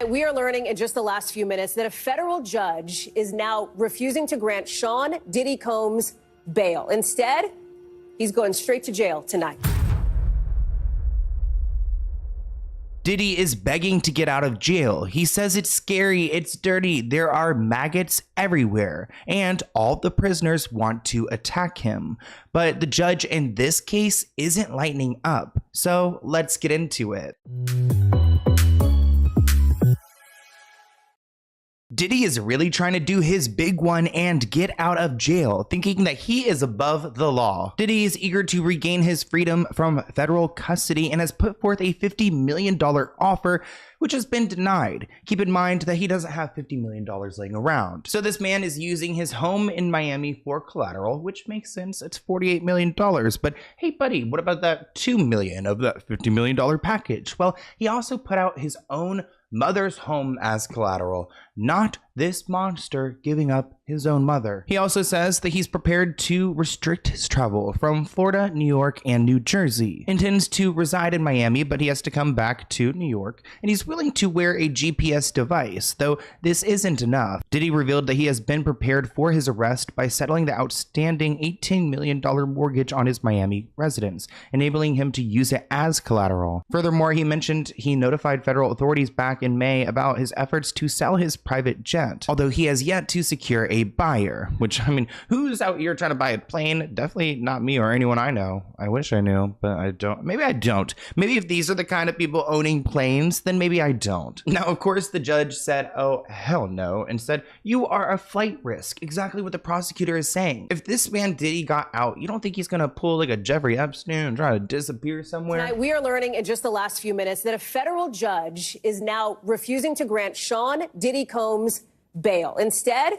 We are learning in just the last few minutes that a federal judge is now refusing to grant Sean Diddy Combs bail. Instead, he's going straight to jail tonight. Diddy is begging to get out of jail. He says it's scary, it's dirty, there are maggots everywhere, and all the prisoners want to attack him. But the judge in this case isn't lightening up. So let's get into it. Diddy is really trying to do his big one and get out of jail, thinking that he is above the law. Diddy is eager to regain his freedom from federal custody and has put forth a $50 million offer, which has been denied. Keep in mind that he doesn't have $50 million laying around. So this man is using his home in Miami for collateral, which makes sense. It's $48 million. But hey, buddy, what about that $2 million of that $50 million package? Well, he also put out his own mother's home as collateral, not this monster giving up his own mother. He also says that he's prepared to restrict his travel from Florida, New York, and New Jersey. Intends to reside in Miami, but he has to come back to New York, and he's willing to wear a GPS device, though this isn't enough. Diddy revealed that he has been prepared for his arrest by settling the outstanding $18 million mortgage on his Miami residence, enabling him to use it as collateral. Furthermore, he mentioned he notified federal authorities back in May about his efforts to sell his private jet, although he has yet to secure a buyer, which, I mean, who's out here trying to buy a plane? Definitely not me or anyone I know. I wish I knew, but I don't. Maybe I don't. Maybe if these are the kind of people owning planes, then maybe I don't. Now, of course, the judge said, oh, hell no, and said, you are a flight risk. Exactly what the prosecutor is saying. If this man Diddy got out, you don't think he's gonna pull like a Jeffrey Epstein and try to disappear somewhere? Tonight, we are learning in just the last few minutes that a federal judge is now refusing to grant Sean Diddy Combs bail. Instead,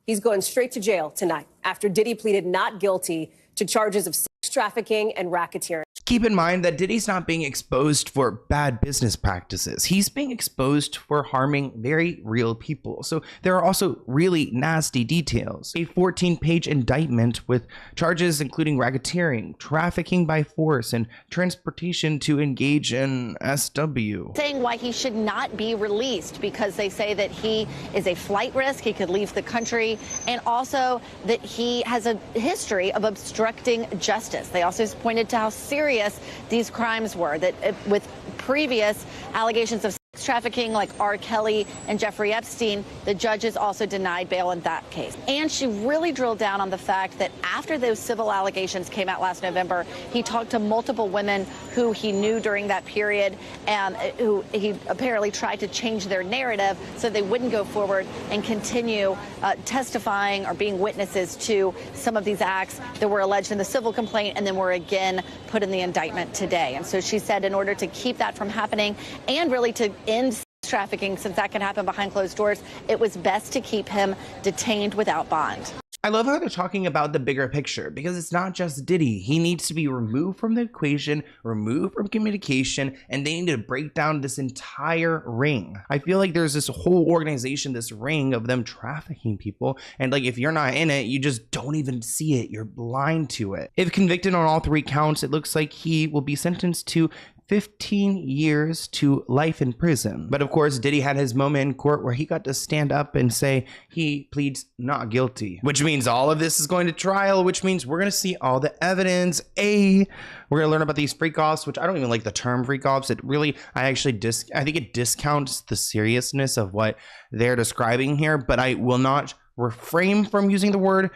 he's going straight to jail tonight after Diddy pleaded not guilty to charges of sex trafficking and racketeering. Keep in mind that Diddy's not being exposed for bad business practices. He's being exposed for harming very real people. So there are also really nasty details. A 14-page indictment with charges including racketeering, trafficking by force, and transportation to engage in SW. Saying why he should not be released because they say that he is a flight risk, he could leave the country, and also that he has a history of obstructing justice. They also pointed to how serious these crimes were, that with previous allegations of sex trafficking like R. Kelly and Jeffrey Epstein, the judges also denied bail in that case. And she really drilled down on the fact that after those civil allegations came out last November, he talked to multiple women who he knew during that period and who he apparently tried to change their narrative so they wouldn't go forward and continue testifying or being witnesses to some of these acts that were alleged in the civil complaint and then were again put in the indictment today. And so she said in order to keep that from happening and really to end trafficking, since that can happen behind closed doors, it was best to keep him detained without bond. I love how they're talking about the bigger picture because it's not just Diddy. He needs to be removed from the equation, removed from communication, and they need to break down this entire ring. I feel like there's this whole organization, this ring of them trafficking people. And like, if you're not in it, you just don't even see it. You're blind to it. If convicted on all 3 counts, it looks like he will be sentenced to 15 years to life in prison. But of course, Diddy had his moment in court where he got to stand up and say he pleads not guilty, which means all of this is going to trial, which means we're going to see all the evidence. We're going to learn about these freak-offs, which I don't even like the term freak-offs. It really, I think it discounts the seriousness of what they're describing here, but I will not refrain from using the word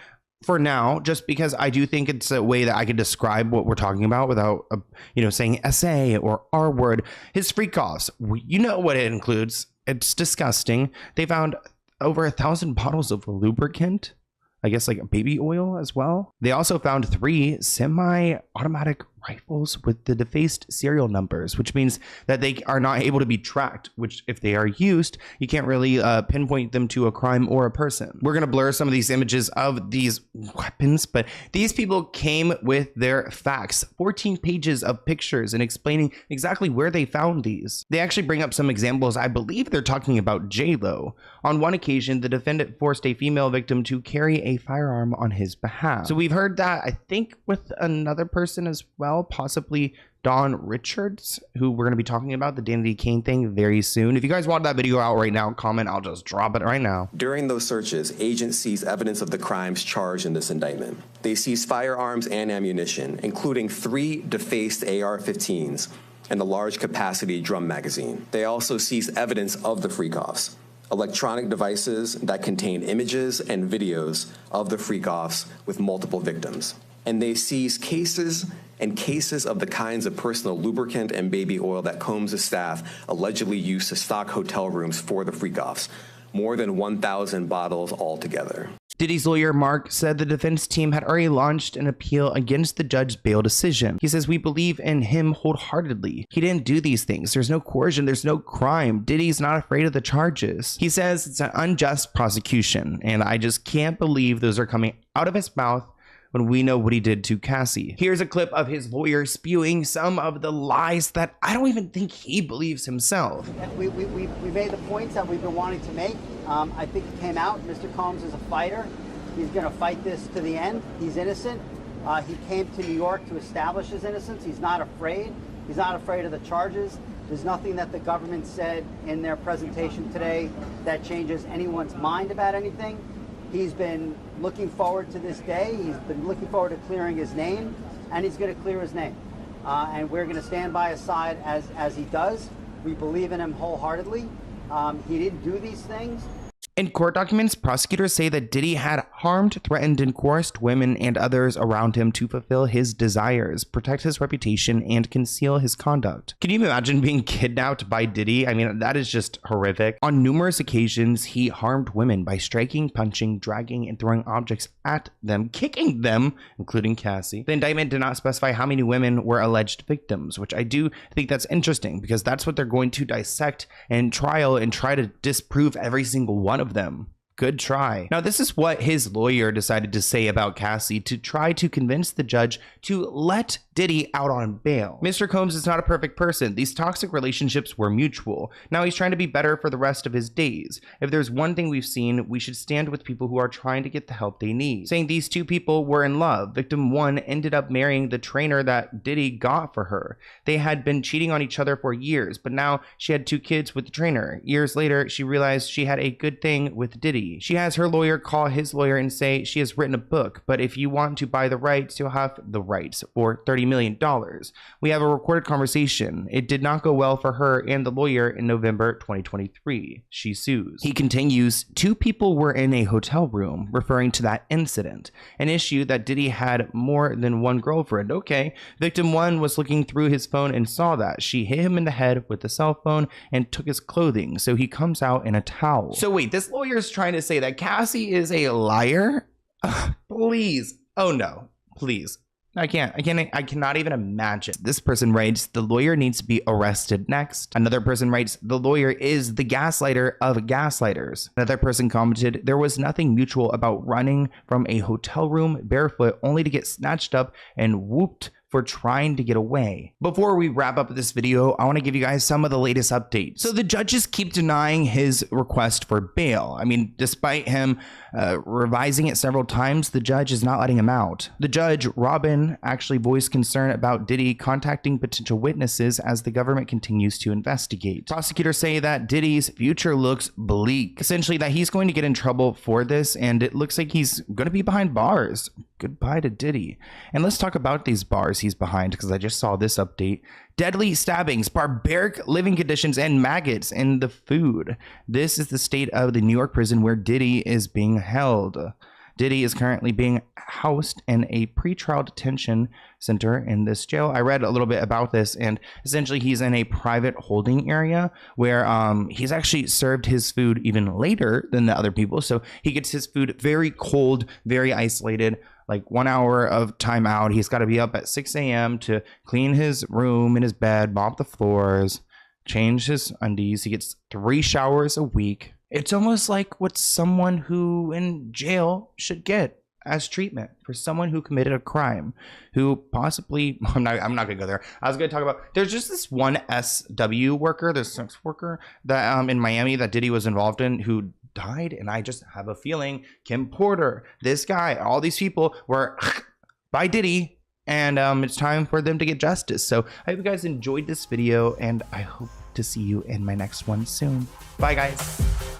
for now, just because I do think it's a way that I could describe what we're talking about without, saying SA or R word. His freak-offs, you know what it includes. It's disgusting. They found over 1,000 bottles of lubricant, I guess like baby oil as well. They also found 3 semi-automatic rifles with the defaced serial numbers, which means that they are not able to be tracked, which if they are used, you can't really pinpoint them to a crime or a person. We're going to blur some of these images of these weapons, but these people came with their facts, 14 pages of pictures and explaining exactly where they found these. They actually bring up some examples. I believe they're talking about J-Lo. On one occasion, the defendant forced a female victim to carry a firearm on his behalf. So we've heard that, I think, with another person as well, possibly Don Richards, who we're going to be talking about the Danny Kane thing very soon. If you guys want that video out right now, comment. I'll just drop it right now. During those searches, agents seized evidence of the crimes charged in this indictment. They seized firearms and ammunition, including 3 defaced AR-15s and a large capacity drum magazine. They also seized evidence of the freak-offs, electronic devices that contain images and videos of the freak-offs with multiple victims. And they seized cases and cases of the kinds of personal lubricant and baby oil that Combs' staff allegedly used to stock hotel rooms for the freak-offs, more than 1,000 bottles altogether. Diddy's lawyer, Mark, said the defense team had already launched an appeal against the judge's bail decision. He says, "We believe in him wholeheartedly. He didn't do these things. There's no coercion. There's no crime. Diddy's not afraid of the charges." He says it's an unjust prosecution, and I just can't believe those are coming out of his mouth when we know what he did to Cassie. Here's a clip of his lawyer spewing some of the lies that I don't even think he believes himself. We made the points that we've been wanting to make. I think it came out. Mr. Combs is a fighter. He's going to fight this to the end. He's innocent. He came to New York to establish his innocence. He's not afraid. He's not afraid of the charges. There's nothing that the government said in their presentation today that changes anyone's mind about anything. He's been looking forward to this day. He's been looking forward to clearing his name, and he's going to clear his name. And we're going to stand by his side as he does. We believe in him wholeheartedly. He didn't do these things. In court documents, prosecutors say that Diddy had harmed, threatened, and coerced women and others around him to fulfill his desires, protect his reputation, and conceal his conduct. Can you imagine being kidnapped by Diddy? I mean, that is just horrific. On numerous occasions, he harmed women by striking, punching, dragging, and throwing objects at them, kicking them, including Cassie. The indictment did not specify how many women were alleged victims, which I do think that's interesting because that's what they're going to dissect and trial and try to disprove every single one of them. Good try. Now, this is what his lawyer decided to say about Cassie to try to convince the judge to let Diddy out on bail. Mr. Combs is not a perfect person. These toxic relationships were mutual. Now he's trying to be better for the rest of his days. If there's one thing we've seen, we should stand with people who are trying to get the help they need. Saying these two people were in love. Victim 1 ended up marrying the trainer that Diddy got for her. They had been cheating on each other for years, but now she had 2 kids with the trainer. Years later, she realized she had a good thing with Diddy. She has her lawyer call his lawyer and say she has written a book, but if you want to buy the rights, you'll have the rights for $30 million. We have a recorded conversation. It did not go well for her and the lawyer in November 2023. She sues. He continues, 2 people were in a hotel room, referring to that incident, an issue that Diddy had more than one girlfriend. Okay, victim 1 was looking through his phone and saw that. She hit him in the head with the cell phone and took his clothing, so he comes out in a towel. So wait, this lawyer is trying to say that Cassie is a liar? Please. Oh no, please. I cannot even imagine. This person writes, the lawyer needs to be arrested next. Another person writes, the lawyer is the gaslighter of gaslighters. Another person commented, there was nothing mutual about running from a hotel room barefoot only to get snatched up and whooped for trying to get away. Before we wrap up this video, I want to give you guys some of the latest updates. So the judges keep denying his request for bail. I mean, despite him revising it several times, the judge is not letting him out. The judge, Robin, actually voiced concern about Diddy contacting potential witnesses as the government continues to investigate. Prosecutors say that Diddy's future looks bleak, essentially that he's going to get in trouble for this, and it looks like he's going to be behind bars. Goodbye to Diddy. And let's talk about these bars he's behind, because I just saw this update. Deadly stabbings, barbaric living conditions, and maggots in the food. This is the state of the New York prison where Diddy is being held. Diddy is currently being housed in a pretrial detention center in this jail. I read a little bit about this, and essentially he's in a private holding area where he's actually served his food even later than the other people. So he gets his food very cold, very isolated, like 1 hour of time out. He's got to be up at 6 a.m. to clean his room and his bed, mop the floors, change his undies. He gets 3 showers a week. It's almost like what someone who in jail should get as treatment for someone who committed a crime, who possibly, I'm not gonna go there. I was gonna talk about, there's just this one SW worker, this sex worker that in Miami that Diddy was involved in, who died, and I just have a feeling Kim Porter, this guy, all these people were by Diddy and it's time for them to get justice. So I hope you guys enjoyed this video, and I hope to see you in my next one soon. Bye, guys.